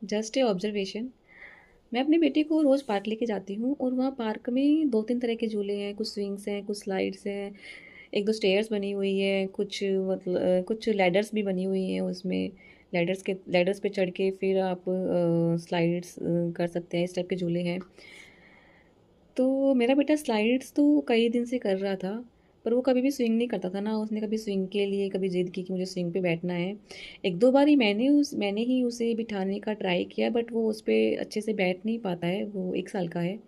Just a observation. मैं अपने बेटे को रोज़ पार्क लेके जाती हूँ और वहाँ पार्क में 2-3 तरह के झूले हैं, कुछ स्विंग्स हैं, कुछ स्लाइड्स हैं, 1-2 स्टेयर्स बनी हुई है, कुछ कुछ लैडर्स भी बनी हुई हैं उसमें। लैडर्स पे चढ़ के फिर आप स्लाइड्स कर सकते हैं, इस टाइप के झूले हैं। तो मेरा बेटा स्लाइड्स तो कई दिन से कर रहा था, पर वो कभी भी स्विंग नहीं करता था ना, उसने कभी स्विंग के लिए कभी ज़िद की कि मुझे स्विंग पे बैठना है। 1-2 बार ही मैंने ही उसे बिठाने का ट्राई किया, बट वो उस पे अच्छे से बैठ नहीं पाता है, वो 1 साल का है।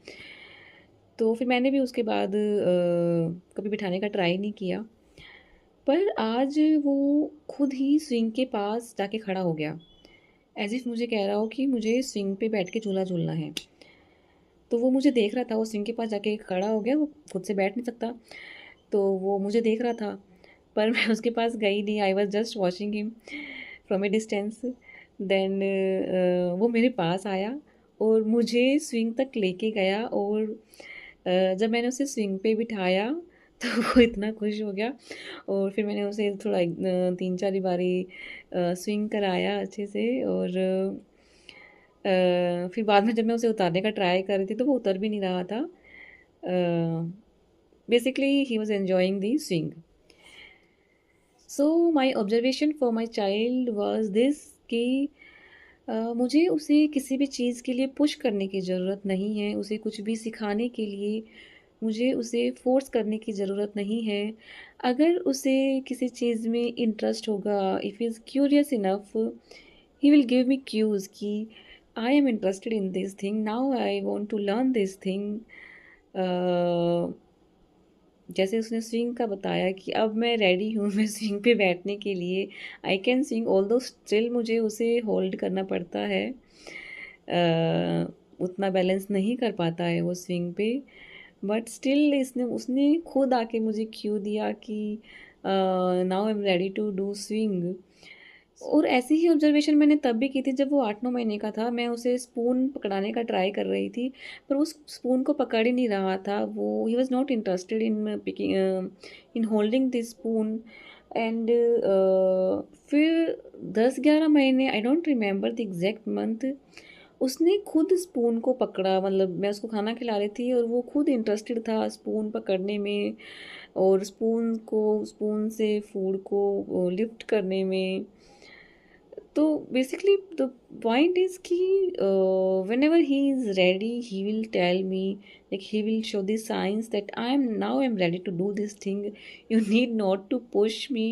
तो फिर मैंने भी उसके बाद कभी बिठाने का ट्राई नहीं किया। पर आज वो खुद ही स्विंग के पास जाके खड़ा हो गया, एज़ इफ़ मुझे कह रहा हो कि मुझे स्विंग पे बैठ के झूला झूलना है। तो वो मुझे देख रहा था, वो स्विंग के पास जाके खड़ा हो गया, वो खुद से बैठ नहीं सकता। तो वो मुझे देख रहा था, पर मैं उसके पास गई नहीं, I was just watching him from a distance. Then वो मेरे पास आया और मुझे स्विंग तक लेके गया, और जब मैंने उसे स्विंग पे बिठाया तो वो इतना खुश हो गया, और फिर मैंने उसे थोड़ा 3-4 बारी स्विंग कराया अच्छे से, और फिर बाद में जब मैं उसे उतारने का ट्राई कर रही थी तो वो उतर भी नहीं रहा था। Basically he was enjoying the swing. So my observation for my child was this कि मुझे उसे किसी भी चीज़ के लिए पुश करने की ज़रूरत नहीं है, उसे कुछ भी सिखाने के लिए मुझे उसे फ़ोर्स करने की ज़रूरत नहीं है। अगर उसे किसी चीज़ में इंटरेस्ट होगा, if he is curious enough, he will give me cues कि I am interested in this thing, now I want to learn this thing. जैसे उसने स्विंग का बताया कि अब मैं रेडी हूँ मैं स्विंग पे बैठने के लिए, I can swing, although still मुझे उसे होल्ड करना पड़ता है। उतना बैलेंस नहीं कर पाता है वो स्विंग पे, बट स्टिल इसने उसने खुद आके मुझे क्यू दिया कि now I am ready to do swing. और ऐसी ही ऑब्जर्वेशन मैंने तब भी की थी जब वो 8-9 महीने का था। मैं उसे स्पून पकड़ाने का ट्राई कर रही थी, पर वो स्पून को पकड़ ही नहीं रहा था। वो he was not interested in picking in holding this spoon. And फिर 10-11 महीने, I don't remember the exact month, उसने खुद स्पून को पकड़ा। मतलब मैं उसको खाना खिला रही थी और वो खुद इंटरेस्टेड था स्पून पकड़ने में, और स्पून से फूड को लिफ्ट करने में। तो बेसिकली द पॉइंट इज कि whenever he is ready he will tell me, like he will show the signs that I am ready to do this thing. You need not to push me